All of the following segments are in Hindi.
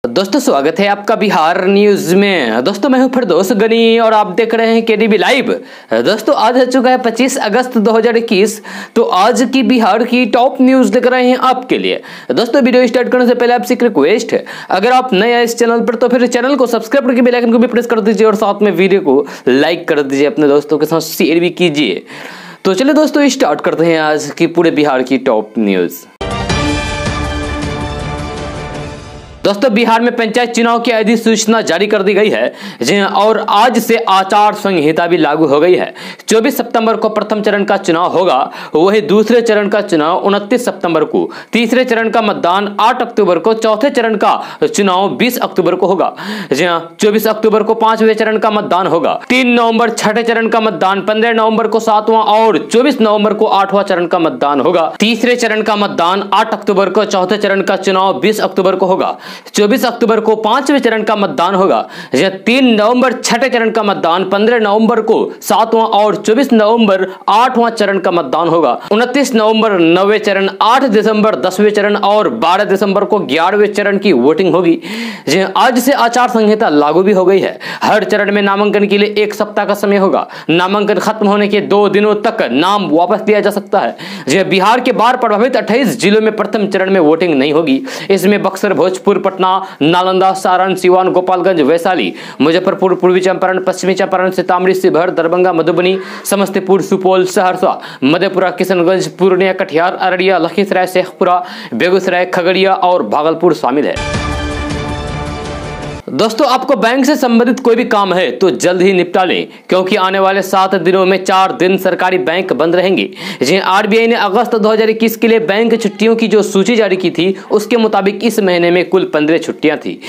दोस्तों स्वागत है आपका बिहार न्यूज में। दोस्तों मैं हूं फिरदौस गनी और आप देख रहे हैं केडीबी लाइव। दोस्तों आज हो चुका है 25 अगस्त 2021। तो आज की बिहार की टॉप न्यूज लेकर आए हैं आपके लिए। दोस्तों वीडियो स्टार्ट करने से पहले आपसे एक रिक्वेस्ट है, अगर आप नए हैं इस चैनल पर तो फिर चैनल को सब्सक्राइब करके बेल आइकन को भी प्रेस कर दीजिए और साथ में वीडियो को लाइक कर दीजिए, अपने दोस्तों के साथ शेयर भी कीजिए। तो चलिए दोस्तों स्टार्ट करते हैं आज की पूरे बिहार की टॉप न्यूज। दोस्तों बिहार में पंचायत चुनाव की अधिसूचना जारी कर दी गई है और आज से आचार संहिता भी लागू हो गई है। 24 सितंबर को प्रथम चरण का चुनाव होगा, वही दूसरे चरण का चुनाव 29 सितंबर को, तीसरे चरण का मतदान 8 अक्टूबर को, चौथे चरण का चुनाव 20 अक्टूबर को होगा। 24 अक्टूबर को 5वें चरण का मतदान होगा, 3 नवंबर छठे चरण का मतदान, 15 नवंबर को 7वां और 24 नवंबर को 8वां चरण का मतदान होगा। तीसरे चरण का मतदान 8 अक्टूबर को, चौथे चरण का चुनाव 20 अक्टूबर को होगा। 24 अक्टूबर को 5वें चरण का मतदान होगा। 3 नवंबर छठे चरण का मतदान, 15 नवंबर को 7वां और 24 नवंबर 8वां चरण का मतदान होगा। 29 नवंबर 9वें चरण, 8 दिसंबर 10वें चरण और 12 दिसंबर को 11वें चरण की वोटिंग होगी। आज से आचार संहिता लागू भी हो गई है। हर चरण में नामांकन के लिए 1 सप्ताह का समय होगा। नामांकन खत्म होने के 2 दिनों तक नाम वापस लिया जा सकता है। बिहार के बाढ़ प्रभावित 28 जिलों में प्रथम चरण में वोटिंग नहीं होगी। इसमें बक्सर, भोजपुर, पटना, नालंदा, सारण, सिवान, गोपालगंज, वैशाली, मुजफ्फरपुर, पूर्वी चंपारण, पश्चिमी चंपारण, सीतामढ़ी, शिवहर, दरभंगा, मधुबनी, समस्तीपुर, सुपौल, सहरसा, मधेपुरा, किशनगंज, पूर्णिया, कटिहार, अररिया, लखीसराय, शेखपुरा, बेगूसराय, खगड़िया और भागलपुर शामिल है। दोस्तों आपको बैंक से संबंधित कोई भी काम है तो जल्द ही निपटा लें, क्योंकि आने वाले 7 दिनों में 4 दिन सरकारी बैंक बंद रहेंगे। आरबीआई ने अगस्त 2021 के लिए बैंक छुट्टियों की जो सूची जारी की थी, उसके मुताबिक इस महीने में कुल 15 छुट्टियां थी।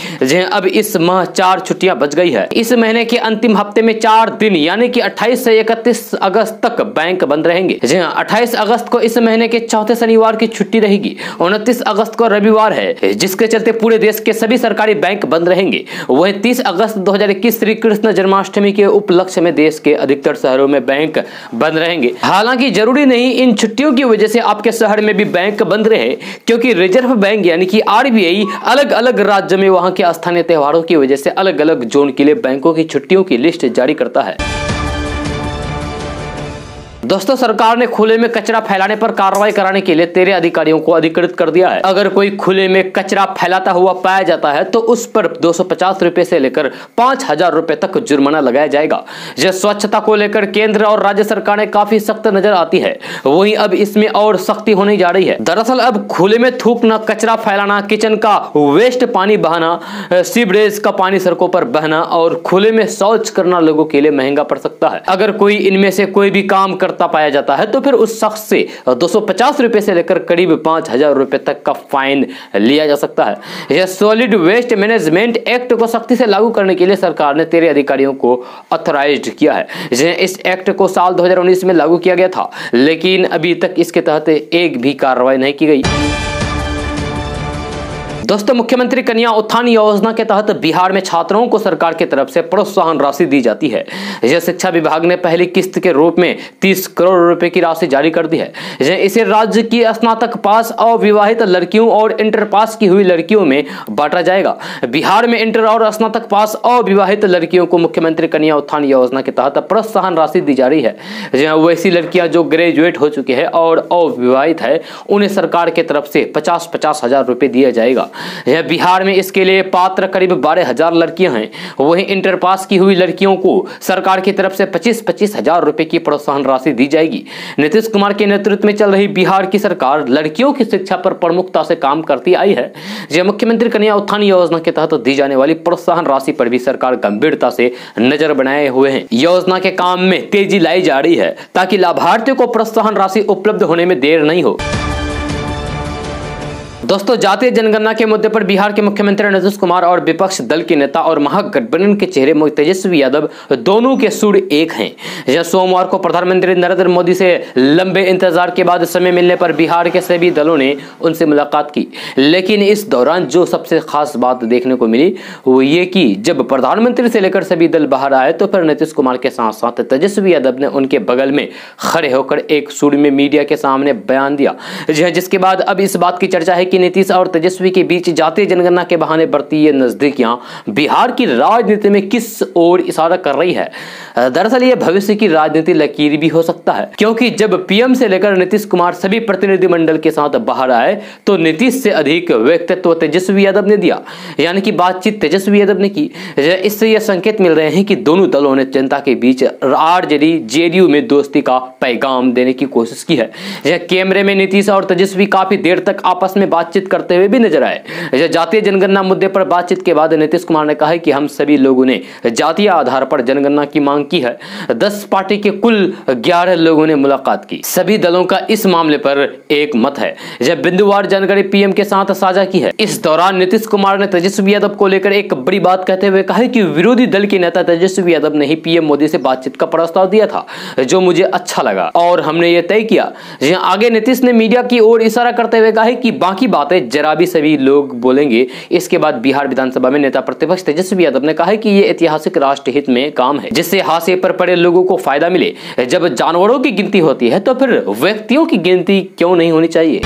अब इस माह 4 छुट्टियां बच गई है। इस महीने के अंतिम हफ्ते में 4 दिन यानी कि 28 से 31 अगस्त तक बैंक बंद रहेंगे। 28 अगस्त को इस महीने के चौथे शनिवार की छुट्टी रहेगी। 29 अगस्त को रविवार है, जिसके चलते पूरे देश के सभी सरकारी बैंक बंद रहेंगे। वहीं 30 अगस्त 2021 श्री कृष्ण जन्माष्टमी के उपलक्ष्य में देश के अधिकतर शहरों में बैंक बंद रहेंगे। हालांकि जरूरी नहीं इन छुट्टियों की वजह से आपके शहर में भी बैंक बंद रहे, क्योंकि रिजर्व बैंक यानी कि आरबीआई अलग अलग राज्य में वहां के स्थानीय त्योहारों की वजह से अलग अलग जोन के लिए बैंकों की छुट्टियों की लिस्ट जारी करता है। दोस्तों सरकार ने खुले में कचरा फैलाने पर कार्रवाई कराने के लिए 13 अधिकारियों को अधिकृत कर दिया है। अगर कोई खुले में कचरा फैलाता हुआ पाया जाता है तो उस पर 250 रुपए से लेकर 5000 रुपए तक जुर्माना लगाया जाएगा। यह स्वच्छता को लेकर केंद्र और राज्य सरकार ने काफी सख्त नजर आती है, वहीं अब इसमें और सख्ती होने जा रही है। दरअसल अब खुले में थूकना, कचरा फैलाना, किचन का वेस्ट पानी बहाना, सीवरेज का पानी सड़कों पर बहना और खुले में शौच करना लोगों के लिए महंगा पड़ सकता है। अगर कोई इनमें से कोई भी काम करता पाया जाता है तो फिर उस शख्स से 250 रुपए से लेकर करीब 5000 रुपए तक का फाइन लिया जा सकता है। यह सॉलिड वेस्ट मैनेजमेंट एक्ट को सख्ती से लागू करने के लिए सरकार ने 13 अधिकारियों को ऑथराइज्ड किया है। इस एक्ट को साल 2019 में लागू किया गया था, लेकिन अभी तक इसके तहत एक भी कार्रवाई नहीं की गई। दोस्तों मुख्यमंत्री कन्या उत्थान योजना के तहत बिहार में छात्रों को सरकार की तरफ से प्रोत्साहन राशि दी जाती है। यह शिक्षा विभाग ने पहली किस्त के रूप में 30 करोड़ रुपए की राशि जारी कर दी है। इसे राज्य की स्नातक पास अविवाहित लड़कियों और इंटर पास की हुई लड़कियों में बांटा जाएगा। बिहार में इंटर और स्नातक पास अविवाहित लड़कियों को मुख्यमंत्री कन्या उत्थान योजना के तहत प्रोत्साहन राशि दी जा रही है। वैसी लड़कियां जो ग्रेजुएट हो चुकी है और अविवाहित है, उन्हें सरकार की तरफ से 50-50 हजार रुपए दिया जाएगा। यह बिहार में इसके लिए पात्र करीब 12,000 लड़कियां हैं। वहीं इंटर पास की हुई लड़कियों को सरकार की तरफ से 25-25 हजार रुपए की प्रोत्साहन राशि दी जाएगी। नीतीश कुमार के नेतृत्व में चल रही बिहार की सरकार लड़कियों की शिक्षा पर प्रमुखता से काम करती आई है। यह मुख्यमंत्री कन्या उत्थान योजना के तहत दी जाने वाली प्रोत्साहन राशि पर भी सरकार गंभीरता से नजर बनाए हुए है। योजना के काम में तेजी लाई जा रही है ताकि लाभार्थियों को प्रोत्साहन राशि उपलब्ध होने में देर नहीं हो। दोस्तों जातीय जनगणना के मुद्दे पर बिहार के मुख्यमंत्री नीतीश कुमार और विपक्ष दल के नेता और महागठबंधन के चेहरे तेजस्वी यादव दोनों के सुर एक हैं। यह सोमवार को प्रधानमंत्री नरेंद्र मोदी से लंबे इंतजार के बाद समय मिलने पर बिहार के सभी दलों ने उनसे मुलाकात की, लेकिन इस दौरान जो सबसे खास बात देखने को मिली वो ये कि जब प्रधानमंत्री से लेकर सभी दल बाहर आए तो फिर नीतीश कुमार के साथ साथ तेजस्वी यादव ने उनके बगल में खड़े होकर एक सुर में मीडिया के सामने बयान दिया, जिसके बाद अब इस बात की चर्चा है कि कि नीतीश और तेजस्वी के बीच जातीय जनगणना के बहाने बढ़ती ये नजदीकियां बिहार की राजनीति में किस ओर इशारा कर रही है। दरअसल ये भविष्य की राजनीति लकीर भी हो सकता है, क्योंकि जब पीएम से लेकर नीतीश कुमार सभी प्रतिनिधिमंडल के साथ बाहर आए तो नीतीश से अधिक व्यक्तित्व तेजस्वी यादव ने दिया, यानी कि बातचीत तेजस्वी यादव ने की। इससे यह संकेत मिल रहे हैं कि दोनों दलों ने जनता के बीच आरजेडी जेडीयू में दोस्ती का पैगाम देने की कोशिश की है। कैमरे में नीतीश और तेजस्वी काफी देर तक आपस में बातचीत करते हुए भी नजर आए। जातीय जनगणना मुद्दे पर बातचीत के बाद नीतीश कुमार ने कहा कि हम सभी लोगों ने जातीय आधार पर जनगणना की मांग की है। 10 पार्टी के कुल 11 लोगों ने मुलाकात की। सभी दलों का इस मामले पर एक मत है। जब बिंदुवार जानकारी पीएम के साथ साझा की है। इस दौरान नीतीश कुमार ने तेजस्वी यादव को लेकर एक बड़ी बात कहते हुए कहा कि विरोधी दल के नेता तेजस्वी यादव ने ही पीएम मोदी से बातचीत का प्रस्ताव दिया था, जो मुझे अच्छा लगा और हमने ये तय किया। आगे नीतीश ने मीडिया की ओर इशारा करते हुए कहा कि बाकी बातें जरा भी सभी लोग बोलेंगे। इसके बाद बिहार विधानसभा में नेता प्रतिपक्ष तेजस्वी यादव ने कहा कि ये ऐतिहासिक राष्ट्र हित में काम है, जिससे हाशिए पर पड़े लोगों को फायदा मिले। जब जानवरों की गिनती होती है तो फिर व्यक्तियों की गिनती क्यों नहीं होनी चाहिए।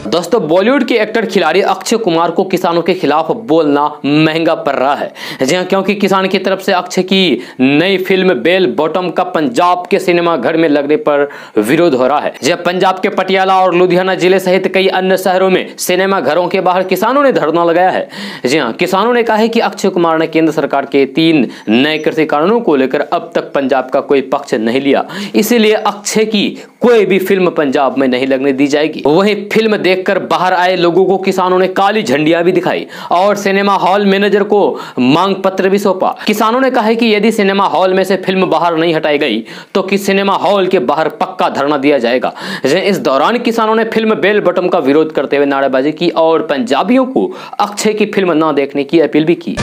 दोस्तों, बॉलीवुड के एक्टर खिलाड़ी अक्षय कुमार को किसानों के खिलाफ बोलना महंगा पड़ रहा है। जी हां, क्योंकि किसान की तरफ से अक्षय की नई फिल्म बेल बॉटम का पंजाब के सिनेमा घर में लगने पर विरोध हो रहा है। जब पंजाब के पटियाला और लुधियाना जिले सहित कई अन्य शहरों में सिनेमा घरों के बाहर किसानों ने धरना लगाया है। जी हां, किसानों ने कहा है कि अक्षय कुमार ने केंद्र सरकार के 3 नए कृषि कानूनों को लेकर अब तक पंजाब का कोई पक्ष नहीं लिया, इसीलिए अक्षय की कोई भी फिल्म पंजाब में नहीं लगने दी जाएगी। वहीं फिल्म देखकर बाहर आए लोगों को किसानों ने काली झंडियां भी दिखाई और सिनेमा हॉल मैनेजर को मांग पत्र भी सौंपा। किसानों ने कहा है कि यदि सिनेमा हॉल में से फिल्म बाहर नहीं हटाई गई तो कि सिनेमा हॉल के बाहर पक्का धरना दिया जाएगा। इस दौरान किसानों ने फिल्म बेल बॉटम का विरोध करते हुए नारेबाजी की और पंजाबियों को अक्षय की फिल्म न देखने की अपील भी की।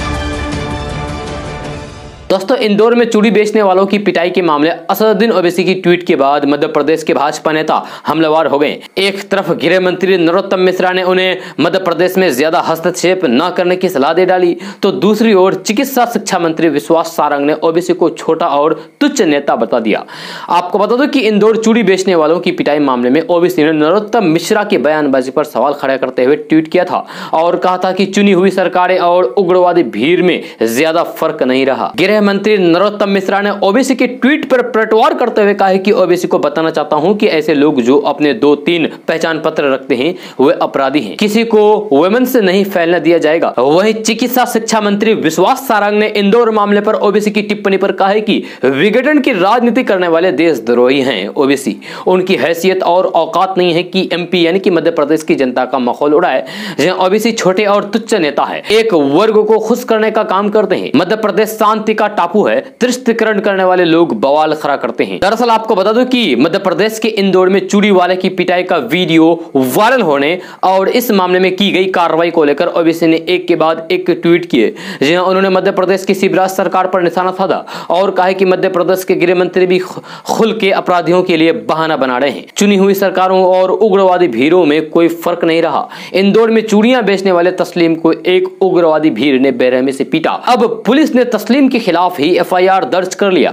दोस्तों, इंदौर में चूड़ी बेचने वालों की पिटाई के मामले असदुद्दीन ओवैसी की ट्वीट के बाद मध्य प्रदेश के भाजपा नेता हमलावर हो गए। एक तरफ गृह मंत्री नरोत्तम मिश्रा ने उन्हें मध्य प्रदेश में ज्यादा हस्तक्षेप न करने की सलाह दे डाली, तो दूसरी ओर चिकित्सा शिक्षा मंत्री विश्वास सारंग ने ओवैसी को छोटा और तुच्छ नेता बता दिया। आपको बता दो कि इंदौर चूड़ी बेचने वालों की पिटाई मामले में ओवैसी ने नरोत्तम मिश्रा की बयानबाजी पर सवाल खड़ा करते हुए ट्वीट किया था और कहा था कि चुनी हुई सरकारें और उग्रवादी भीड़ में ज्यादा फर्क नहीं रहा। गृह मंत्री नरोत्तम मिश्रा ने ओवैसी के ट्वीट पर पलटवार करते हुए कहा है कि ओवैसी को बताना चाहता हूं कि ऐसे लोग जो अपने 2-3 पहचान पत्र रखते हैं वे अपराधी हैं, किसी को वुमेन से नहीं फैलने दिया जाएगा। वहीं चिकित्सा शिक्षा मंत्री विश्वास सारंग ने इंदौर मामले पर ओवैसी की टिप्पणी पर कहा है कि विघटन की राजनीति करने वाले देशद्रोही हैं ओवैसी। उनकी हैसियत और औकात नहीं है कि एमपी यानी कि मध्य प्रदेश की जनता का माहौल उड़ाए। ओवैसी छोटे और तुच्छ नेता है, एक वर्ग को खुश करने का काम करते हैं। मध्य प्रदेश शांति का टापू है, तुष्टिकरण करने वाले लोग बवाल खड़ा करते हैं। दरअसल आपको बता दूं कि मध्य प्रदेश के इंदौर में चूड़ी वाले की पिटाई का वीडियो वायरल होने और इस मामले में की गई कार्रवाई को लेकर ओवैसी ने एक के बाद एक ट्वीट किए। उन्होंने मध्य प्रदेश की शिवराज सरकार पर निशाना साधा और कहा कि मध्य प्रदेश के गृह मंत्री भी खुल के अपराधियों के लिए बहाना बना रहे हैं। चुनी हुई सरकारों और उग्रवादी भीड़ों में कोई फर्क नहीं रहा। इंदौर में चूड़ियां बेचने वाले तस्लीम को एक उग्रवादी भीड़ ने बेरहमी से पीटा। अब पुलिस ने तस्लीम के खिलाफ ही एफआईआर दर्ज कर लिया।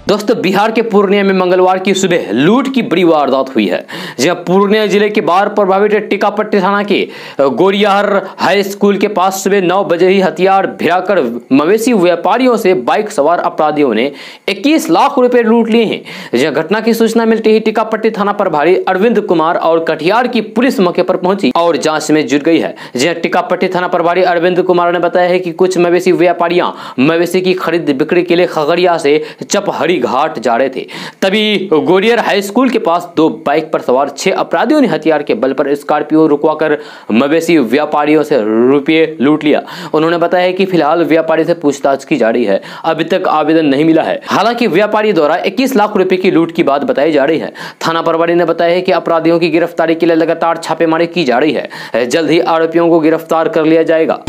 दोस्तों, बिहार के पूर्णिया में मंगलवार की सुबह लूट की बड़ी वारदात हुई है। जहां पूर्णिया जिले के बाढ़ प्रभावित टीकापट्टी थाना के गोरियाहर हाई स्कूल के पास सुबह 9 बजे ही हथियार भिड़ाकर मवेशी व्यापारियों से बाइक सवार अपराधियों ने 21 लाख रुपए लूट लिए हैं। जहां घटना की सूचना मिलते ही टीकापट्टी थाना प्रभारी अरविंद कुमार और कटिहार की पुलिस मौके पर पहुंची और जांच में जुट गई है। जहां टीकापट्टी थाना प्रभारी अरविंद कुमार ने बताया है कि कुछ मवेशी व्यापारियां मवेशी की खरीद बिक्री के लिए खगड़िया से चपहड़ी घाट जा रहे थे। तभी गोरियर हाई स्कूल के पास 2 बाइक पर सवार 6 अपराधियों ने हथियार के बल पर स्कॉर्पियो रुकवाकर मवेशी व्यापारियों से रुपये लूट लिया। उन्होंने बताया कि फिलहाल व्यापारी से पूछताछ की जा रही है, अभी तक आवेदन नहीं मिला है। हालांकि व्यापारी द्वारा 21 लाख रुपए की लूट की बात बताई जा रही है। थाना प्रभारी ने बताया है कि अपराधियों की गिरफ्तारी के लिए लगातार छापेमारी की जा रही है। जल्द ही आरोपियों को गिरफ्तार कर लिया जाएगा।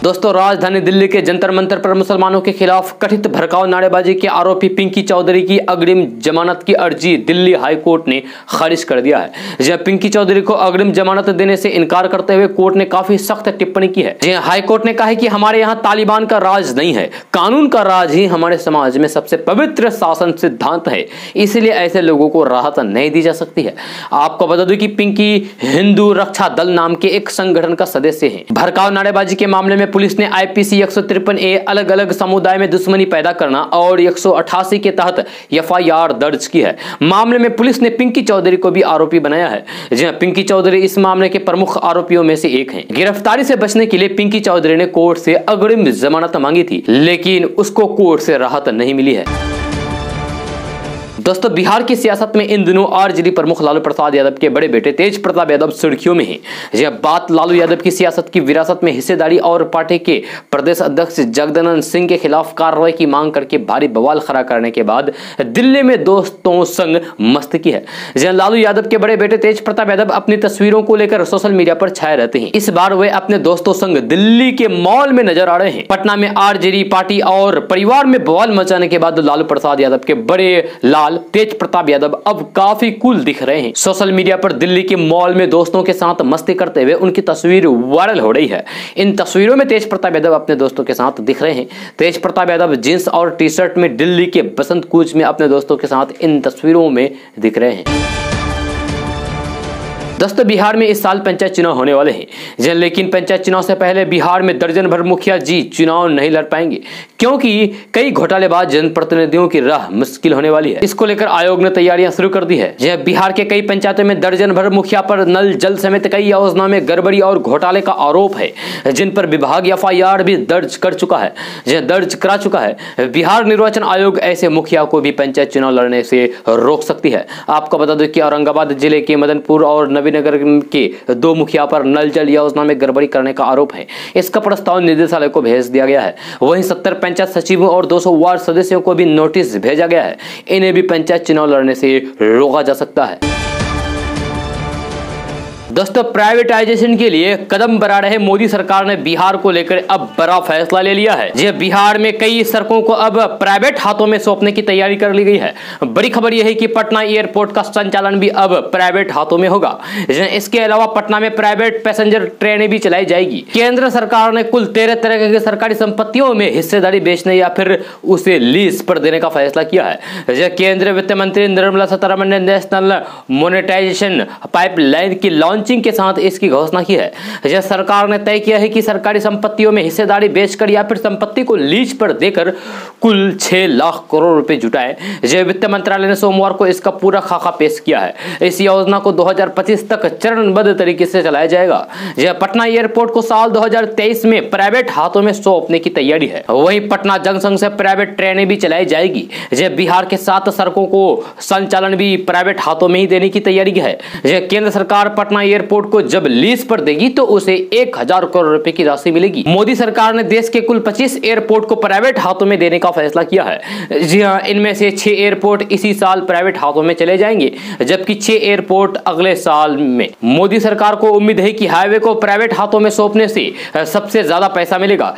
दोस्तों, राजधानी दिल्ली के जंतर मंतर पर मुसलमानों के खिलाफ कथित भड़काऊ नारेबाजी के आरोपी पिंकी चौधरी की अग्रिम जमानत की अर्जी दिल्ली हाई कोर्ट ने खारिज कर दिया है। जब पिंकी चौधरी को अग्रिम जमानत देने से इनकार करते हुए कोर्ट ने काफी सख्त टिप्पणी की है। हाई कोर्ट ने कहा है कि हमारे यहाँ तालिबान का राज नहीं है, कानून का राज ही हमारे समाज में सबसे पवित्र शासन सिद्धांत है, इसलिए ऐसे लोगों को राहत नहीं दी जा सकती है। आपको बता दूं कि पिंकी हिंदू रक्षा दल नाम के एक संगठन का सदस्य है। भड़काऊ नारेबाजी के मामले में पुलिस ने आईपीसी 153A अलग अलग समुदाय में दुश्मनी पैदा करना और 188 के तहत एफआईआर दर्ज की है। मामले में पुलिस ने पिंकी चौधरी को भी आरोपी बनाया है। जी हां, पिंकी चौधरी इस मामले के प्रमुख आरोपियों में से एक हैं। गिरफ्तारी से बचने के लिए पिंकी चौधरी ने कोर्ट से अग्रिम जमानत मांगी थी, लेकिन उसको कोर्ट से राहत नहीं मिली है। दोस्तों, बिहार की सियासत में इन दिनों आरजेडी प्रमुख लालू प्रसाद यादव के बड़े बेटे तेज प्रताप यादव सुर्खियों में हैं। जब बात लालू यादव की सियासत की विरासत में हिस्सेदारी और पार्टी के प्रदेश अध्यक्ष जगदानंद सिंह के खिलाफ कार्रवाई की मांग करके भारी बवाल खड़ा करने के बाद दिल्ली में दोस्तों संग मस्ती है। जहां लालू यादव के बड़े बेटे तेज प्रताप यादव अपनी तस्वीरों को लेकर सोशल मीडिया पर छाए रहते हैं। इस बार वे अपने दोस्तों संग दिल्ली के मॉल में नजर आ रहे हैं। पटना में आरजेडी पार्टी और परिवार में बवाल मचाने के बाद लालू प्रसाद यादव के बड़े लाल तेज प्रताप यादव अब काफी कूल दिख रहे हैं। सोशल मीडिया पर दिल्ली के मॉल में दोस्तों के साथ मस्ती करते हुए उनकी तस्वीर वायरल हो रही है। इन तस्वीरों में तेज प्रताप यादव अपने दोस्तों के साथ दिख रहे हैं। तेज प्रताप यादव जींस और टी शर्ट में दिल्ली के बसंत कूच में अपने दोस्तों के साथ इन तस्वीरों में दिख रहे हैं। दोस्तों, बिहार में इस साल पंचायत चुनाव होने वाले हैं, लेकिन पंचायत चुनाव से पहले बिहार में दर्जन भर मुखिया जी चुनाव नहीं लड़ पाएंगे, क्योंकि कई घोटालेबाज जनप्रतिनिधियों की राह मुश्किल होने वाली है। इसको लेकर आयोग ने तैयारियां शुरू कर दी है। बिहार के कई पंचायतों में दर्जन भर मुखिया पर नल जल समेत कई योजनाओं में गड़बड़ी और घोटाले का आरोप है, जिन पर विभाग एफआईआर भी दर्ज करा चुका है। बिहार निर्वाचन आयोग ऐसे मुखिया को भी पंचायत चुनाव लड़ने से रोक सकती है। आपको बता दें कि औरंगाबाद जिले के मदनपुर और नगर के 2 मुखिया पर नल जल योजना में गड़बड़ी करने का आरोप है। इसका प्रस्ताव निदेशालय को भेज दिया गया है। वहीं 70 पंचायत सचिवों और 200 वार्ड सदस्यों को भी नोटिस भेजा गया है। इन्हें भी पंचायत चुनाव लड़ने से रोका जा सकता है। दोस्तों, प्राइवेटाइजेशन के लिए कदम बढ़ा रहे मोदी सरकार ने बिहार को लेकर अब बड़ा फैसला ले लिया है। जी, बिहार में कई सड़कों को अब प्राइवेट हाथों में सौंपने की तैयारी कर ली गई है। बड़ी खबर यह है कि पटना एयरपोर्ट का संचालन भी अब प्राइवेट हाथों में होगा। इसके अलावा पटना में प्राइवेट पैसेंजर ट्रेनें भी चलाई जाएगी। केंद्र सरकार ने कुल 13 तरह के सरकारी संपत्तियों में हिस्सेदारी बेचने या फिर उसे लीज पर देने का फैसला किया है। केंद्रीय वित्त मंत्री निर्मला सीतारमण ने नेशनल मोनेटाइजेशन पाइपलाइन की लॉन्चिंग के साथ इसकी घोषणा की है। सरकार ने तय किया है कि सरकारी संपत्तियों में हिस्सेदारी बेचकर या फिर संपत्ति को लीज पर देकर कुल 6 लाख करोड़ रुपए जुटाए। वित्त मंत्रालय ने सोमवार को इसका पूरा खाका पेश किया है। इस योजना को 2025 तक चरणबद्ध तरीके से चलाया जाएगा। पटना एयरपोर्ट को साल 2023 में प्राइवेट हाथों में सौंपने की तैयारी है। वहीं पटना जंक्शन से प्राइवेट ट्रेनें भी चलाई जाएगी। बिहार के 7 सड़कों को संचालन भी प्राइवेट हाथों में ही देने की तैयारी है। केंद्र सरकार पटना एयरपोर्ट को जब लीज पर देगी तो उसे 1000 करोड़ रुपए की राशि मिलेगी। मोदी सरकार ने देश के कुल 25 एयरपोर्ट को प्राइवेट हाथों में देने का फैसला किया है। जी हां, इनमें से 6 एयरपोर्ट इसी साल प्राइवेट हाथों में चले जाएंगे, जबकि 6 एयरपोर्ट अगले साल में। मोदी सरकार को उम्मीद है कि हाईवे को प्राइवेट हाथों में सौंपने से सबसे ज्यादा पैसा मिलेगा।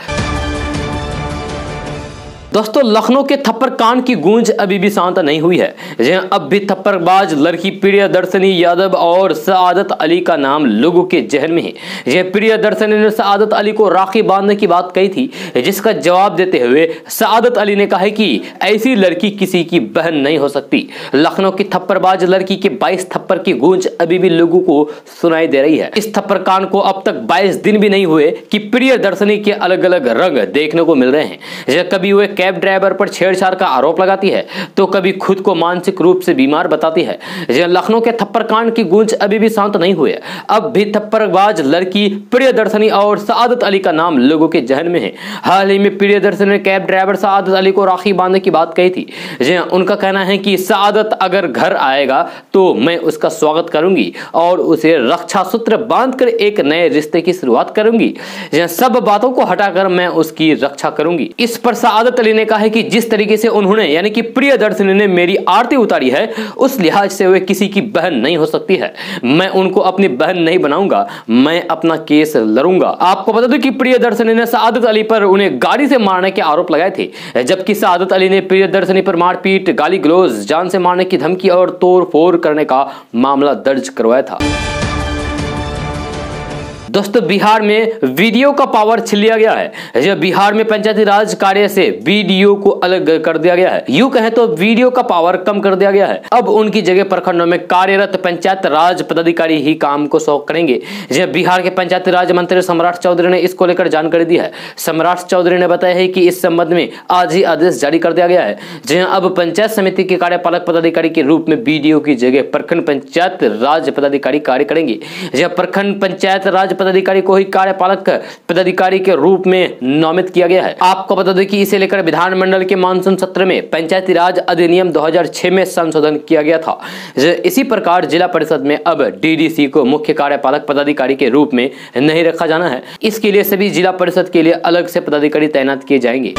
दोस्तों, लखनऊ के थप्पड़ कांड की गूंज अभी भी शांत नहीं हुई है। अब भी थप्पड़बाज लड़की प्रियदर्शनी यादव और सआदत अली का नाम लोगों के जहन में है। प्रियदर्शनी ने सआदत अली को राखी बांधने की बात कही थी, जिसका जवाब देते हुए सआदत अली ने कहा कि ऐसी लड़की किसी की बहन नहीं हो सकती। लखनऊ की थप्पड़बाज लड़की के 22 थप्पड़ की गूंज अभी भी लोगों को सुनाई दे रही है। इस थप्पड़ कांड को अब तक 22 दिन भी नहीं हुए कि प्रियदर्शनी के अलग अलग रंग देखने को मिल रहे हैं। कभी वे कैब ड्राइवर पर छेड़छाड़ का आरोप लगाती है तो कभी खुद को मानसिक रूप से बीमार बताती है। लखनऊ के थप्पड़ कांड की गूंज अभी भी शांत नहीं हुई है। अब भी थप्पड़बाज लड़की प्रियदर्शनी और सआदत अली का नाम लोगों के जहन में है। हाल ही में प्रियदर्शनी ने कैब ड्राइवर सआदत अली को राखी बांधने की बात कही थी। उनका कहना है कि सआदत अगर घर आएगा तो मैं उसका स्वागत करूंगी और उसे रक्षा सूत्र बांधकर एक नए रिश्ते की शुरुआत करूंगी। सब बातों को हटाकर मैं उसकी रक्षा करूंगी। इस पर सआदत अली ने कहा है कि जिस तरीके से उन्होंने यानी कि प्रियदर्शनी ने मेरी आरती उतारी है, उस लिहाज से वे किसी की बहन नहीं हो सकती है। मैं उनको अपनी बहन नहीं बनाऊंगा, मैं अपना केस लड़ूंगा। आपको बता दूं कि प्रियदर्शनी ने सआदत अली पर उन्हें गाड़ी से मारने के आरोप लगाए थे, जबकि सआदत अली ने प्रियदर्शनी पर मारपीट, गाली गलौज, जान से मारने की धमकी और तोड़फोड़ करने का मामला दर्ज करवाया था। दोस्तों, बिहार में वीडियो का पावर छीन लिया गया है। जब बिहार में पंचायती राज कार्य से वीडियो को अलग कर दिया गया है, यूं कहें तो वीडियो का पावर कम कर दिया गया है। अब उनकी जगह प्रखंडों में कार्यरत पंचायत राज पदाधिकारी ही काम को सौंप करेंगे। जब बिहार के पंचायती राज मंत्री सम्राट चौधरी ने इसको लेकर जानकारी दी है। सम्राट चौधरी ने बताया है कि इस संबंध में आज ही आदेश जारी कर दिया गया है, जहां अब पंचायत समिति के कार्यपालक पदाधिकारी के रूप में बीडीओ की जगह प्रखंड पंचायत राज पदाधिकारी कार्य करेंगे। जब प्रखंड पंचायत राज पदाधिकारी को ही कार्यपालक पदाधिकारी के रूप में नामित किया गया है। आपको बता दें कि इसे लेकर विधानमंडल के मानसून सत्र में पंचायती राज अधिनियम 2006 में संशोधन किया गया था। इसी प्रकार जिला परिषद में अब डीडीसी को मुख्य कार्यपालक पदाधिकारी के रूप में नहीं रखा जाना है। इसके लिए सभी जिला परिषद के लिए अलग से पदाधिकारी तैनात किए जाएंगे।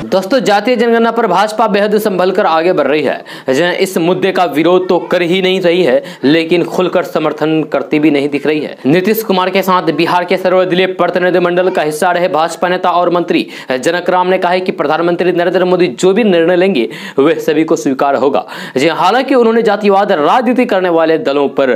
दोस्तों, जातीय जनगणना पर भाजपा बेहद संभल कर आगे बढ़ रही है। इस मुद्दे का विरोध तो कर ही नहीं रही है, लेकिन खुलकर समर्थन करती भी नहीं दिख रही है। नीतीश कुमार के साथ बिहार के सर्वदलीय प्रतिनिधिमंडल का हिस्सा रहे भाजपा नेता और मंत्री जनक राम ने कहा है कि प्रधानमंत्री नरेंद्र मोदी जो भी निर्णय लेंगे वह सभी को स्वीकार होगा। हालांकि उन्होंने जातिवाद राजनीति करने वाले दलों पर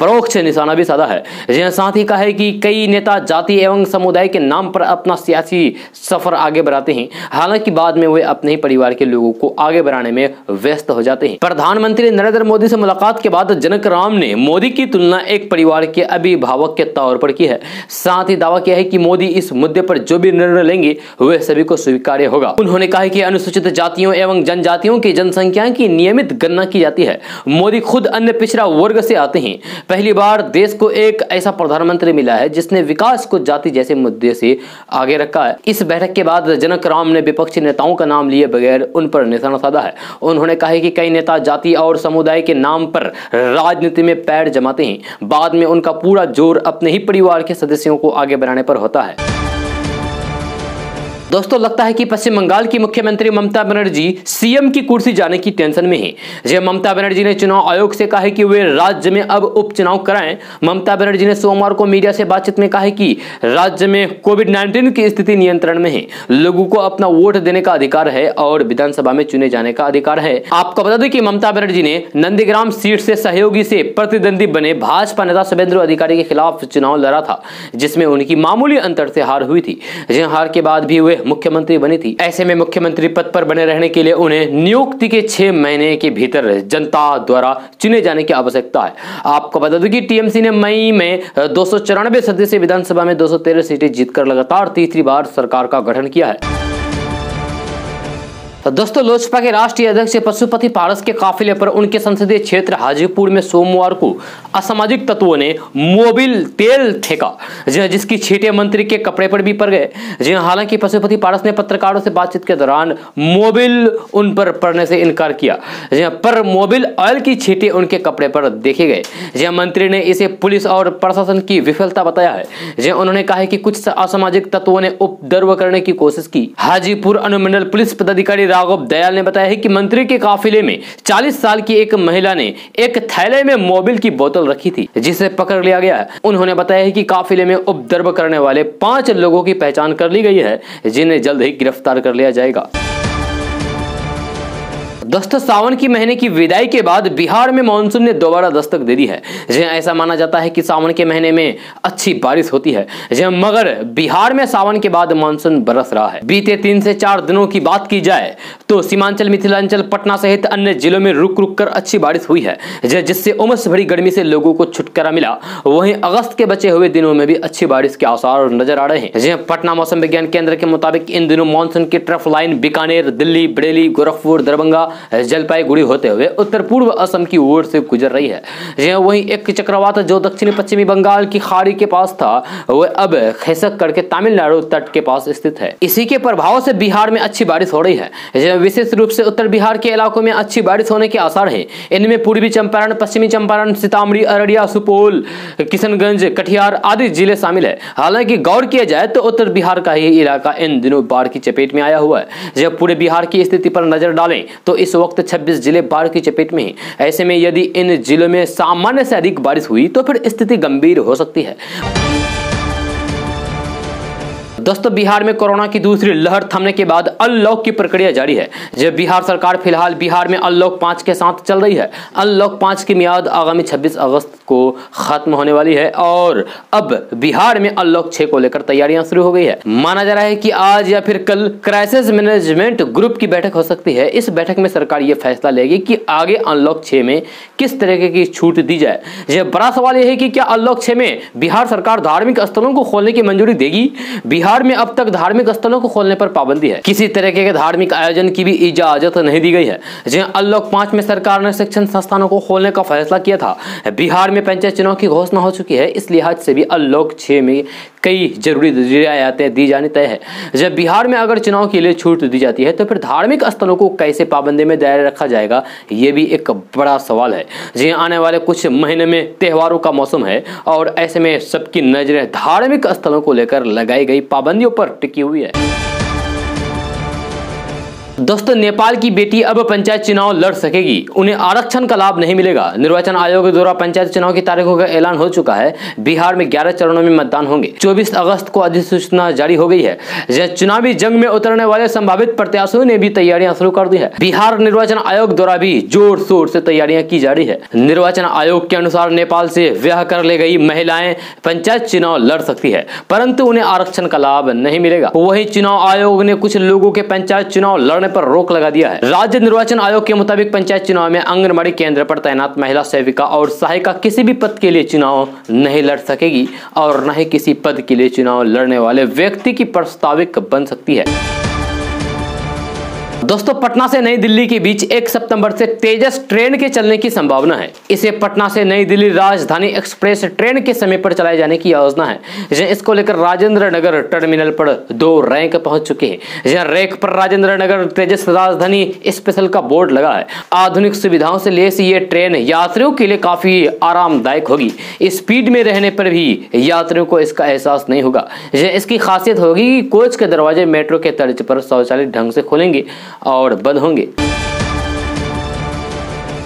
परोक्ष निशाना भी साधा है। साथ ही कहा है कि कई नेता जाति एवं समुदाय के नाम पर अपना सियासी सफर आगे बढ़ाते हैं, हालांकि बाद में वे अपने ही परिवार के लोगों को आगे बढ़ाने में व्यस्त हो जाते हैं। प्रधानमंत्री नरेंद्र मोदी से मुलाकात के बाद जनक राम ने मोदी की तुलना एक परिवार के अभिभावक के तौर पर की है। साथ ही दावा किया है कि मोदी इस मुद्दे पर जो भी निर्णय लेंगे वह सभी को स्वीकार्य होगा। उन्होंने कहा कि अनुसूचित जातियों एवं जनजातियों की जनसंख्या की नियमित गणना की जाती है। मोदी खुद अन्य पिछड़ा वर्ग से आते हैं। पहली बार देश को एक ऐसा प्रधानमंत्री मिला है जिसने विकास को जाति जैसे मुद्दे से आगे रखा है। इस बैठक के बाद जनक राम ने विपक्षी नेताओं का नाम लिए बगैर उन पर निशाना साधा है। उन्होंने कहा कि कई नेता जाति और समुदाय के नाम पर राजनीति में पैर जमाते हैं, बाद में उनका पूरा जोर अपने ही परिवार के सदस्यों को आगे बढ़ाने पर होता है। दोस्तों, लगता है कि पश्चिम बंगाल की मुख्यमंत्री ममता बनर्जी सीएम की कुर्सी जाने की टेंशन में है। जब ममता बनर्जी ने चुनाव आयोग से कहा है कि वे राज्य में अब उपचुनाव कराएं। ममता बनर्जी ने सोमवार को मीडिया से बातचीत में कहा है कि राज्य में कोविड-19 की स्थिति नियंत्रण में है, लोगों को अपना वोट देने का अधिकार है और विधानसभा में चुने जाने का अधिकार है। आपको बता दें कि ममता बनर्जी ने नंदीग्राम सीट से सहयोगी से प्रतिद्वंदी बने भाजपा नेता शुभेंदु अधिकारी के खिलाफ चुनाव लड़ा था, जिसमें उनकी मामूली अंतर से हार हुई थी। हार के बाद भी वे मुख्यमंत्री बनी थी। ऐसे में मुख्यमंत्री पद पर बने रहने के लिए उन्हें नियुक्ति के 6 महीने के भीतर जनता द्वारा चुने जाने की आवश्यकता है। आपको बता दूं कि टीएमसी ने मई में 294 सदस्य विधानसभा में 213 सीटें जीतकर लगातार तीसरी बार सरकार का गठन किया है। दोस्तों, लोजपा के राष्ट्रीय अध्यक्ष पशुपति पारस के काफिले पर उनके संसदीय क्षेत्र हाजीपुर में सोमवार को असामाजिक तत्वों ने मोबिल तेल फेंका, जिसकी छींटे मंत्री के कपड़े पर भी पड़ गए। हालांकि पशुपति पारस ने पत्रकारों से बातचीत के दौरान मोबिल उन पर पड़ने से इनकार किया, पर मोबिल ऑयल की छींटे उनके कपड़े पर देखे गए। मंत्री ने इसे पुलिस और प्रशासन की विफलता बताया है। उन्होंने कहा कि कुछ असामाजिक तत्वों ने उपद्रव करने की कोशिश की। हाजीपुर अनुमंडल पुलिस पदाधिकारी राघव दयाल ने बताया है कि मंत्री के काफिले में 40 साल की एक महिला ने एक थैले में मोबिल की बोतल रखी थी, जिसे पकड़ लिया गया है। उन्होंने बताया है कि काफिले में उपद्रव करने वाले 5 लोगों की पहचान कर ली गई है, जिन्हें जल्द ही गिरफ्तार कर लिया जाएगा। दोस्तों, सावन की महीने की विदाई के बाद बिहार में मानसून ने दोबारा दस्तक दे दी है। ऐसा माना जाता है कि सावन के महीने में अच्छी बारिश होती है, मगर बिहार में सावन के बाद मानसून बरस रहा है। बीते 3 से 4 दिनों की बात की जाए तो सीमांचल, मिथिलांचल, पटना सहित अन्य जिलों में रुक रुक कर अच्छी बारिश हुई है, जिससे उमस भरी गर्मी से लोगों को छुटकारा मिला। वहीं अगस्त के बचे हुए दिनों में भी अच्छी बारिश के आसार नजर आ रहे हैं। पटना मौसम विज्ञान केंद्र के मुताबिक इन दिनों मानसून की ट्रफ लाइन बीकानेर, दिल्ली, बरेली, गोरखपुर, दरभंगा, जलपाईगुड़ी होते हुए उत्तर पूर्व असम की ओर से गुजर रही है। वहीं एक चक्रवात जो दक्षिणी पश्चिमी बंगाल की खाड़ी के पास था वह अब खिसक करके तमिलनाडु तट के पास स्थित है। इसी के प्रभाव से बिहार में अच्छी बारिश हो रही है। विशेष रूप से उत्तर बिहार के इलाकों में अच्छी बारिश होने के आसार हैं। इनमें पूर्वी चंपारण, पश्चिमी चंपारण, सीतामढ़ी, अररिया, सुपौल, किशनगंज, कटिहार आदि जिले शामिल है। हालांकि गौर किया जाए तो उत्तर बिहार का ही इलाका इन दिनों बाढ़ की चपेट में आया हुआ है। जब पूरे बिहार की स्थिति पर नजर डालें तो इस वक्त 26 जिले बाढ़ की चपेट में हैं। ऐसे में यदि इन जिलों में सामान्य से अधिक बारिश हुई तो फिर स्थिति गंभीर हो सकती है। दोस्तों, बिहार में कोरोना की दूसरी लहर थमने के बाद अनलॉक की प्रक्रिया जारी है। जब बिहार सरकार फिलहाल बिहार में अनलॉक 5 के साथ चल रही है। अनलॉक 5 की मियाद आगामी 26 अगस्त को खत्म होने वाली है और अब बिहार में अनलॉक 6 को लेकर तैयारियां शुरू हो गई है। माना जा रहा है कि आज या फिर कल क्राइसिस मैनेजमेंट ग्रुप की बैठक हो सकती है। इस बैठक में सरकार यह फैसला लेगी कि आगे अनलॉक 6 में किस तरह की छूट दी जाए। यह बड़ा सवाल यह है कि क्या अनलॉक 6 में बिहार सरकार धार्मिक स्थलों को खोलने की मंजूरी देगी। बिहार में अब तक धार्मिक स्थलों को खोलने पर पाबंदी है। किसी तरह के धार्मिक आयोजन की भी इजाजत नहीं दी गई है। जहां अनलॉक 5 में सरकार ने शिक्षण संस्थानों को खोलने का फैसला किया था। बिहार में पंचायत चुनाव की घोषणा हो चुकी है। इस लिहाज से भी अनलॉक 6 में कई जरूरी रियायतें दी जानी तय है। जब बिहार में अगर चुनाव के लिए छूट दी जाती है तो फिर धार्मिक स्थलों को कैसे पाबंदी में दायरे रखा जाएगा, ये भी एक बड़ा सवाल है। जी आने वाले कुछ महीने में त्योहारों का मौसम है और ऐसे में सबकी नजरें धार्मिक स्थलों को लेकर लगाई गई पाबंदियों पर टिकी हुई है। दोस्तों, नेपाल की बेटी अब पंचायत चुनाव लड़ सकेगी, उन्हें आरक्षण का लाभ नहीं मिलेगा। निर्वाचन आयोग द्वारा पंचायत चुनाव की तारीखों का ऐलान हो चुका है। बिहार में 11 चरणों में मतदान होंगे। 24 अगस्त को अधिसूचना जारी हो गई है। चुनावी जंग में उतरने वाले संभावित प्रत्याशियों ने भी तैयारियां शुरू कर दी है। बिहार निर्वाचन आयोग द्वारा भी जोर शोर से तैयारियां की जा रही है। निर्वाचन आयोग के अनुसार नेपाल से ब्याह कर ले गई महिलाएं पंचायत चुनाव लड़ सकती है, परंतु उन्हें आरक्षण का लाभ नहीं मिलेगा। वही चुनाव आयोग ने कुछ लोगों के पंचायत चुनाव लड़ने पर रोक लगा दिया है। राज्य निर्वाचन आयोग के मुताबिक पंचायत चुनाव में आंगनबाड़ी केंद्र पर तैनात महिला सेविका और सहायिका किसी भी पद के लिए चुनाव नहीं लड़ सकेगी और न ही किसी पद के लिए चुनाव लड़ने वाले व्यक्ति की प्रस्ताविक बन सकती है। दोस्तों, पटना से नई दिल्ली के बीच 1 सितंबर से तेजस ट्रेन के चलने की संभावना है। इसे पटना से नई दिल्ली राजधानी एक्सप्रेस ट्रेन के समय पर चलाए जाने की योजना है। इसको लेकर राजेंद्र नगर टर्मिनल पर 2 रैक पहुंच चुके हैं। जहां रैक पर राजेंद्र नगर तेजस राजधानी स्पेशल का बोर्ड लगा है। आधुनिक सुविधाओं से लैस ये ट्रेन यात्रियों के लिए काफी आरामदायक होगी। स्पीड में रहने पर भी यात्रियों को इसका एहसास नहीं होगा। इसकी खासियत होगी कि कोच के दरवाजे मेट्रो के तर्ज पर स्वचालित ढंग से खुलेंगे और बंद होंगे।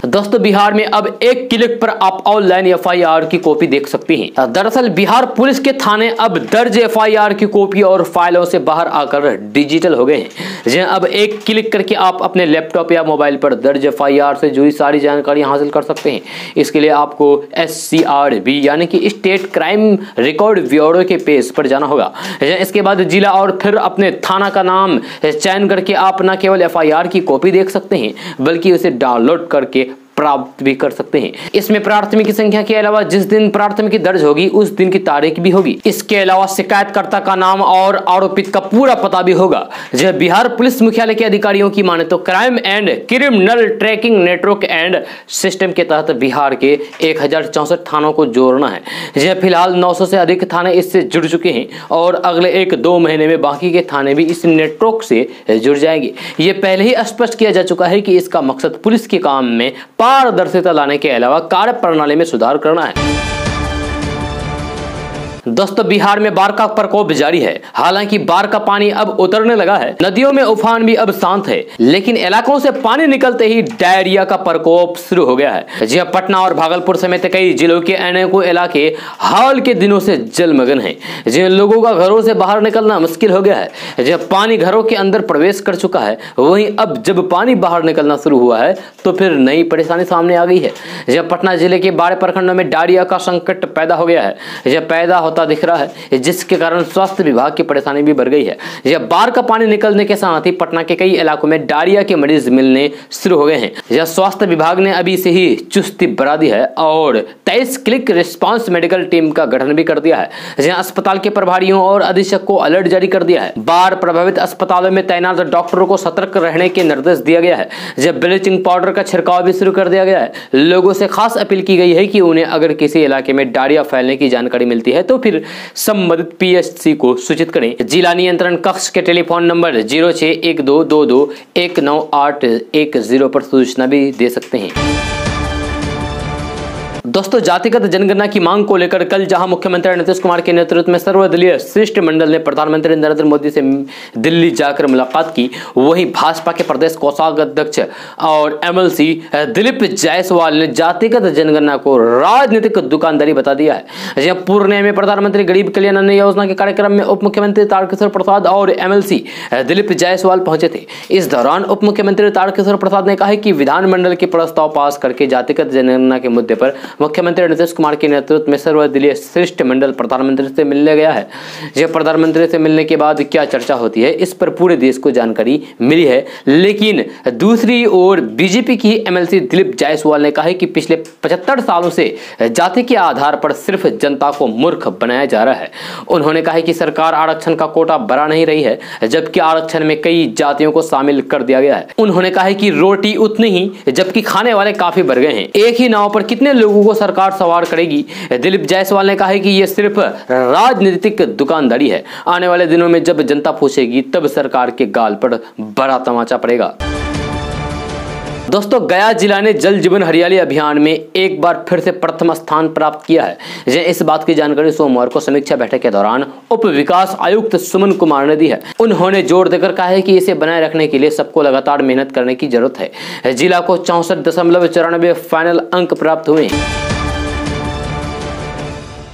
दोस्तों, बिहार में अब एक क्लिक पर आप ऑनलाइन एफआईआर की कॉपी देख सकते हैं। दरअसल बिहार पुलिस के थाने अब दर्ज एफआईआर की कॉपी और फाइलों से बाहर आकर डिजिटल हो गए हैं। अब एक क्लिक करके आप अपने लैपटॉप या मोबाइल पर दर्ज एफआईआर से जुड़ी सारी जानकारी हासिल कर सकते हैं। इसके लिए आपको SCRB यानी कि स्टेट क्राइम रिकॉर्ड ब्यूरो के पेज पर जाना होगा। इसके बाद जिला और फिर अपने थाना का नाम चयन करके आप न केवल एफआईआर की कॉपी देख सकते हैं बल्कि उसे डाउनलोड करके प्राप्त भी कर सकते हैं। इसमें प्राथमिक की संख्या के अलावा जिस दिन प्राथमिकी दर्ज होगी उस दिन की तारीख भी होगी। इसके अलावा शिकायतकर्ता का नाम और आरोपित का पूरा पता भी होगा। जब बिहार पुलिस मुख्यालय के अधिकारियों की माने तो crime and criminal tracking network and system के तहत बिहार के 1064 थानों को जोड़ना है। जब फिलहाल 900 से अधिक थाने इससे जुड़ चुके हैं और अगले 1-2 महीने में बाकी के थाने भी इस नेटवर्क से जुड़ जाएंगे। ये पहले ही स्पष्ट किया जा चुका है कि इसका मकसद पुलिस के काम में पारदर्शिता लाने के अलावा कार्य प्रणाली में सुधार करना है। दोस्तों, बिहार में बाढ़ का प्रकोप जारी है। हालांकि बाढ़ का पानी अब उतरने लगा है। नदियों में उफान भी अब शांत है, लेकिन इलाकों से पानी निकलते ही डायरिया का प्रकोप शुरू हो गया है। जी पटना और भागलपुर समेत कई जिलों के अनेकों इलाके हाल के दिनों से जलमग्न हैं। जिन लोगों का घरों से बाहर निकलना मुश्किल हो गया है। जब पानी घरों के अंदर प्रवेश कर चुका है, वहीं अब जब पानी बाहर निकलना शुरू हुआ है तो फिर नई परेशानी सामने आ गई है। जब पटना जिले के 12 प्रखंडों में डायरिया का संकट पैदा हो गया है। जब पैदा होता दिख रहा है, जिसके कारण स्वास्थ्य विभाग की परेशानी भी बढ़ गई है। यह बाढ़ का पानी निकलने के साथ ही पटना के कई इलाकों में डायरिया के मरीज मिलने शुरू हो गए हैं। यह स्वास्थ्य विभाग ने अभी से ही चुस्ती बढ़ा दी है और 23 क्विक रिस्पांस मेडिकल टीम का गठन भी कर दिया है, जहां अस्पताल के प्रभारियों और अधीक्षक को अलर्ट जारी कर दिया है। बाढ़ प्रभावित अस्पतालों में तैनात डॉक्टरों को सतर्क रहने के निर्देश दिया गया है। जब ब्लीचिंग पाउडर का छिड़काव भी शुरू कर दिया गया है। लोगों से खास अपील की गई है कि उन्हें अगर किसी इलाके में डायरिया फैलने की जानकारी मिलती है तो फिर संबंधित पीएचसी को सूचित करें। जिला नियंत्रण कक्ष के टेलीफोन नंबर 0612221981 पर सूचना भी दे सकते हैं। दोस्तों, जातिगत जनगणना की मांग को लेकर कल जहां मुख्यमंत्री नीतीश कुमार के नेतृत्व में सर्वदलीय शिष्टमंडल ने प्रधानमंत्री नरेंद्र मोदी से दिल्ली जाकर मुलाकात की, वहीं भाजपा के प्रदेश कोषाध्यक्ष और एमएलसी दिलीप जायसवाल ने जातिगत जनगणना को राजनीतिक दुकानदारी बता दिया है। जहां पूर्णिया में प्रधानमंत्री गरीब कल्याण अन्न योजना के कार्यक्रम में उप मुख्यमंत्री तारकिशोर प्रसाद और एमएलसी दिलीप जायसवाल पहुंचे थे। इस दौरान उप मुख्यमंत्री तारकिशोर प्रसाद ने कहा कि विधानमंडल के प्रस्ताव पास करके जातिगत जनगणना के मुद्दे पर मुख्यमंत्री नीतीश कुमार के नेतृत्व में सर्वदलीय शिष्टमंडल प्रधानमंत्री से मिलने गया है। जब प्रधानमंत्री से मिलने के बाद क्या चर्चा होती है, इस पर पूरे देश को जानकारी मिली है। लेकिन दूसरी ओर बीजेपी की एमएलसी दिलीप जायसवाल ने कहा है कि पिछले 75 सालों से जाति के आधार पर सिर्फ जनता को मूर्ख बनाया जा रहा है। उन्होंने कहा कि सरकार आरक्षण का कोटा बढ़ा नहीं रही है, जबकि आरक्षण में कई जातियों को शामिल कर दिया गया है। उन्होंने कहा कि रोटी उतनी ही, जबकि खाने वाले काफी बढ़ गए हैं। एक ही नाव पर कितने लोगों को सरकार सवार करेगी? दिलीप जायसवाल ने कहा है कि यह सिर्फ राजनीतिक दुकानदारी है। आने वाले दिनों में जब जनता पूछेगी तब सरकार के गाल पर बड़ा तमाचा पड़ेगा। दोस्तों, गया जिला ने जल जीवन हरियाली अभियान में एक बार फिर से प्रथम स्थान प्राप्त किया है। इस बात की जानकारी सोमवार को समीक्षा बैठक के दौरान उप विकास आयुक्त सुमन कुमार ने दी है। उन्होंने जोर देकर कहा है कि इसे बनाए रखने के लिए सबको लगातार मेहनत करने की जरूरत है। जिला को 64.94 फाइनल अंक प्राप्त हुए।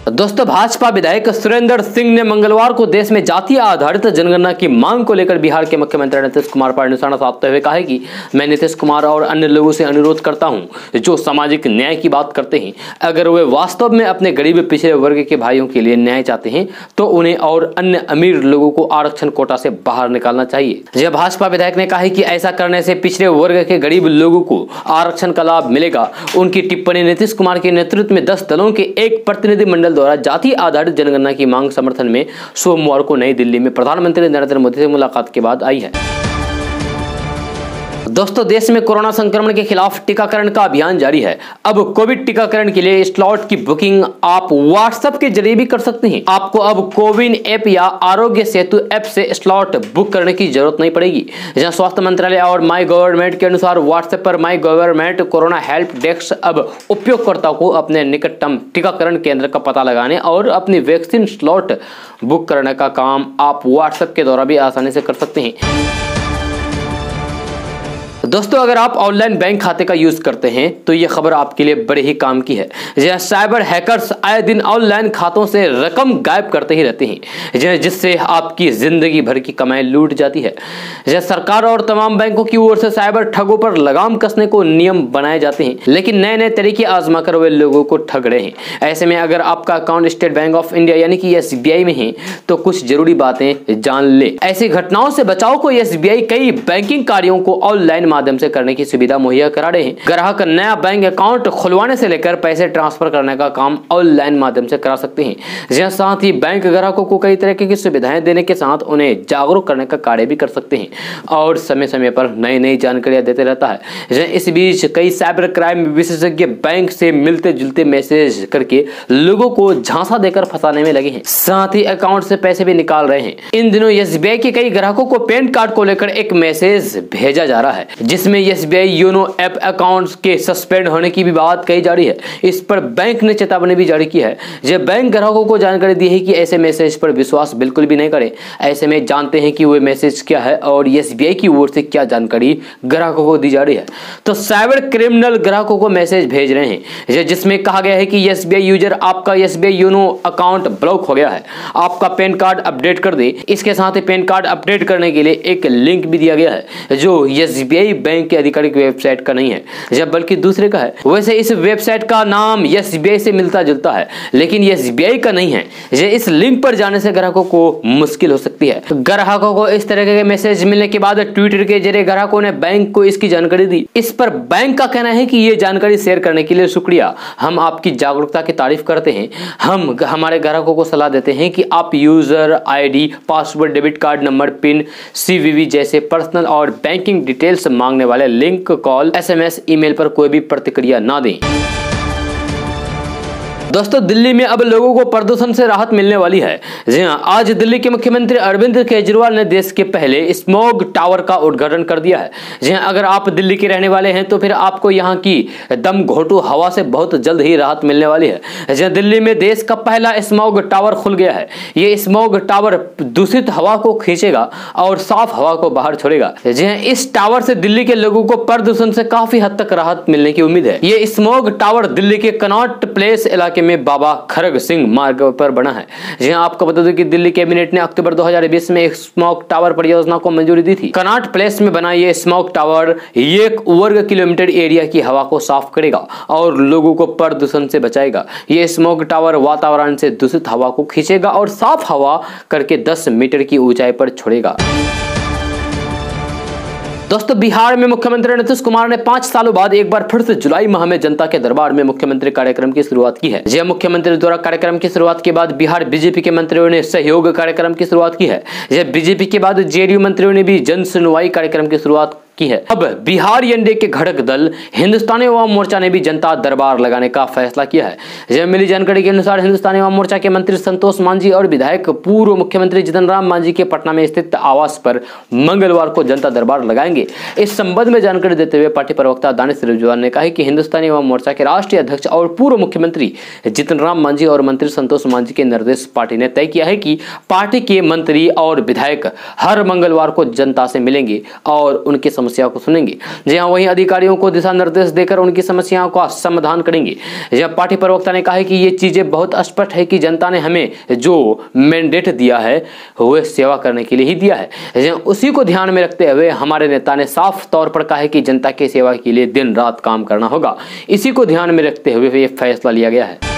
दोस्तों, भाजपा विधायक सुरेंद्र सिंह ने मंगलवार को देश में जातीय आधारित जनगणना की मांग को लेकर बिहार के मुख्यमंत्री नीतीश कुमार पर निशाना साधते हुए कहा है कि मैं नीतीश कुमार और अन्य लोगों से अनुरोध करता हूं जो सामाजिक न्याय की बात करते हैं, अगर वे वास्तव में अपने गरीब पिछड़े वर्ग के भाइयों के लिए न्याय चाहते हैं तो उन्हें और अन्य अमीर लोगों को आरक्षण कोटा से बाहर निकालना चाहिए। जब भाजपा विधायक ने कहा है कि ऐसा करने से पिछड़े वर्ग के गरीब लोगों को आरक्षण का लाभ मिलेगा। उनकी टिप्पणी नीतीश कुमार के नेतृत्व में 10 दलों के एक प्रतिनिधिमंडल द्वारा जाति आधारित जनगणना की मांग समर्थन में सोमवार को नई दिल्ली में प्रधानमंत्री नरेंद्र मोदी से मुलाकात के बाद आई है। दोस्तों, देश में कोरोना संक्रमण के खिलाफ टीकाकरण का अभियान जारी है। अब कोविड टीकाकरण के लिए स्लॉट की बुकिंग आप व्हाट्सएप के जरिए भी कर सकते हैं। आपको अब कोविन ऐप या आरोग्य सेतु ऐप से स्लॉट बुक करने की जरूरत नहीं पड़ेगी। जहां स्वास्थ्य मंत्रालय और माई गवर्नमेंट के अनुसार व्हाट्सएप पर my government corona help desk अब उपयोगकर्ता को अपने निकटतम टीकाकरण केंद्र का पता लगाने और अपनी वैक्सीन स्लॉट बुक करने का काम आप व्हाट्सएप के द्वारा भी आसानी से कर सकते हैं। दोस्तों, अगर आप ऑनलाइन बैंक खाते का यूज करते हैं तो यह खबर आपके लिए बड़े ही काम की है। जहां साइबर हैकर्स आए दिन ऑनलाइन खातों से रकम गायब करते ही रहते हैं, जिससे आपकी जिंदगी भर की कमाई लूट जाती है। जहां सरकार और तमाम बैंकों की ओर से साइबर ठगों पर लगाम कसने को नियम बनाए जाते हैं, लेकिन नए नए तरीके आजमा कर वे लोगों को ठग रहे हैं। ऐसे में अगर आपका account state bank of India यानी कि SBI में है तो कुछ जरूरी बातें जान ले। ऐसी घटनाओं से बचाव को SBI कई बैंकिंग कार्यों को ऑनलाइन माध्यम से करने की सुविधा मुहैया करा रहे हैं। ग्राहक नया बैंक अकाउंट खुलवाने से लेकर पैसे ट्रांसफर करने का काम ऑनलाइन माध्यम से करा सकते हैं। जहां साथ ही बैंक ग्राहकों को कई तरह की सुविधाएं देने के साथ उन्हें जागरूक करने का कार्य भी कर सकते हैं और समय समय पर नई नई जानकारियां देते रहता है। इस बीच कई साइबर क्राइम विशेषज्ञ बैंक से मिलते जुलते मैसेज करके लोगों को झांसा देकर फंसाने में लगे हैं, साथ ही अकाउंट से पैसे भी निकाल रहे हैं। इन दिनों SBI के कई ग्राहकों को पैन कार्ड को लेकर एक मैसेज भेजा जा रहा है, जिसमें SBI योनो ऐप अकाउंट्स के सस्पेंड होने की भी बात कही जा रही है। इस पर बैंक ने चेतावनी भी जारी की है। जब बैंक ग्राहकों को जानकारी दी है कि ऐसे मैसेज पर विश्वास बिल्कुल भी नहीं करें। ऐसे में जानते हैं कि वो मैसेज क्या है और SBI की ओर से क्या जानकारी ग्राहकों को दी जा रही है। तो साइबर क्रिमिनल ग्राहकों को मैसेज भेज रहे हैं जिसमें कहा गया है कि SBI यूजर आपका SBI योनो अकाउंट ब्लॉक हो गया है, आपका पैन कार्ड अपडेट कर दे। इसके साथ ही पैन कार्ड अपडेट करने के लिए एक लिंक भी दिया गया है जो SBI बैंक के आधिकारिक वेबसाइट का नहीं है, जब बल्कि दूसरे का है। वैसे इस वेबसाइट का नाम SBI से मिलता जुलता है, लेकिन ये SBI का नहीं है। इस लिंक पर जाने से ग्राहकों को मुश्किल हो सकती है। ग्राहकों को इस तरह के मैसेज मिलने के बाद ट्विटर के जरिए ग्राहकों ने बैंक को इसकी जानकारी दी। इस पर बैंक का कहना है कि ये जानकारी शेयर करने के लिए शुक्रिया, हम आपकी जागरूकता की तारीफ करते हैं। हम हमारे ग्राहकों को सलाह देते हैं कि आप user ID, password, debit card number, pin, CVV जैसे पर्सनल और बैंकिंग डिटेल्स मांगने वाले लिंक, कॉल, SMS, ईमेल पर कोई भी प्रतिक्रिया ना दें। दोस्तों, दिल्ली में अब लोगों को प्रदूषण से राहत मिलने वाली है। जी हां, आज दिल्ली के मुख्यमंत्री अरविंद केजरीवाल ने देश के पहले स्मॉग टावर का उद्घाटन कर दिया है। जी हां, अगर आप दिल्ली के रहने वाले हैं तो फिर आपको यहां की दम घोंटू हवा से बहुत जल्द ही राहत मिलने वाली है। जी हां, दिल्ली में देश का पहला स्मॉग टावर खुल गया है। ये स्मॉग टावर दूषित हवा को खींचेगा और साफ हवा को बाहर छोड़ेगा। जी हां, इस टावर से दिल्ली के लोगों को प्रदूषण से काफी हद तक राहत मिलने की उम्मीद है। ये स्मॉग टावर दिल्ली के कनॉट प्लेस इलाके में बाबा खरग सिंह मार्ग पर बना है। जी हां, आपको बता दूं कि दिल्ली कैबिनेट ने अक्टूबर 2020 में एक स्मॉग टावर परियोजना को मंजूरी दी थी। कनॉट प्लेस में बना ये स्मॉग टावर 1 वर्ग किलोमीटर एरिया की हवा को साफ करेगा और लोगों को प्रदूषण से बचाएगा। ये स्मॉग टावर वातावरण से दूषित हवा को खींचेगा और साफ हवा करके 10 मीटर की ऊंचाई पर छोड़ेगा। दोस्तों, बिहार में मुख्यमंत्री नीतीश कुमार ने 5 सालों बाद एक बार फिर से जुलाई माह में जनता के दरबार में मुख्यमंत्री कार्यक्रम की शुरुआत की है। जय मुख्यमंत्री द्वारा कार्यक्रम की शुरुआत के बाद बिहार बीजेपी के मंत्रियों ने सहयोग कार्यक्रम की शुरुआत की है। जय बीजेपी के बाद JDU मंत्रियों ने भी जन सुनवाई कार्यक्रम की शुरुआत की है। अब बिहार एनडीए के घटक दल हिंदुस्तानी अवाम मोर्चा ने भी जनता दरबार लगाने का फैसला किया है। जब मिली जानकारी के अनुसार हिंदुस्तानी अवाम मोर्चा के मंत्री संतोष मांझी और विधायक पूर्व मुख्यमंत्री जीतन राम मांझी के पटना में स्थित आवास पर मंगलवार को जनता दरबार लगाएंगे। इस संबंध में जानकारी देते हुए पार्टी प्रवक्ता दानिश रिजवान ने कहा कि हिंदुस्तानी अवाम मोर्चा के राष्ट्रीय अध्यक्ष और पूर्व मुख्यमंत्री जीतन राम मांझी और मंत्री संतोष मांझी के निर्देश पार्टी ने तय किया है कि पार्टी के मंत्री और विधायक हर मंगलवार को जनता से मिलेंगे और उनकी समस्या को सुनेंगे। जी हां, वहीं अधिकारियों को दिशा निर्देश देकर उनकी समस्याओं का समाधान करेंगे। जब पार्टी प्रवक्ता ने कहा है कि ये चीजें बहुत स्पष्ट है कि जनता ने हमें जो मैंडेट दिया है वह सेवा करने के लिए ही दिया है। उसी को ध्यान में रखते हुए हमारे नेता ने साफ तौर पर कहा है कि जनता की सेवा के लिए दिन रात काम करना होगा। इसी को ध्यान में रखते हुए यह फैसला लिया गया है।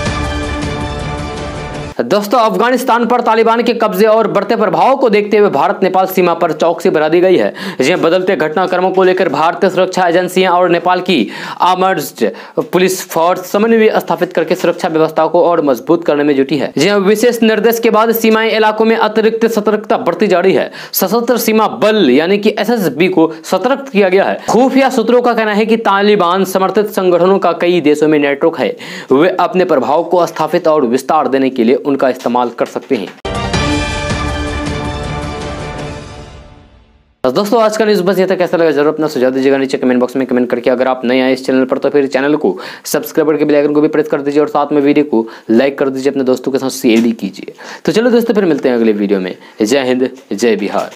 दोस्तों, अफगानिस्तान पर तालिबान के कब्जे और बढ़ते प्रभाव को देखते हुए भारत नेपाल सीमा पर चौकसी बढ़ा दी गई है। जिन्हें बदलते घटनाक्रमों को लेकर भारतीय सुरक्षा एजेंसियां और नेपाल की आर्मर्ड पुलिस फोर्स समन्वय स्थापित करके सुरक्षा व्यवस्था को और मजबूत करने में जुटी है। जिन्हें विशेष निर्देश के बाद सीमाई इलाकों में अतिरिक्त सतर्कता बढ़ती जा रही है। सशस्त्र सीमा बल यानी कि SSB को सतर्क किया गया है। खुफिया सूत्रों का कहना है कि तालिबान समर्थित संगठनों का कई देशों में नेटवर्क है। वे अपने प्रभाव को स्थापित और विस्तार देने के लिए उनका इस्तेमाल कर सकते हैं। दोस्तों, आज का न्यूज़ बस ये था। कैसा लगा जरूर अपना सुझाव दीजिएगा नीचे कमेंट बॉक्स में कमेंट करके। अगर आप नए आए इस चैनल पर तो फिर चैनल को सब्सक्राइब करके बेल आइकन को भी प्रेस कर दीजिए और साथ में वीडियो को लाइक कर दीजिए, अपने दोस्तों के साथ शेयर भी कीजिए। तो चलो दोस्तों, फिर मिलते हैं अगले वीडियो में। जय हिंद, जय बिहार।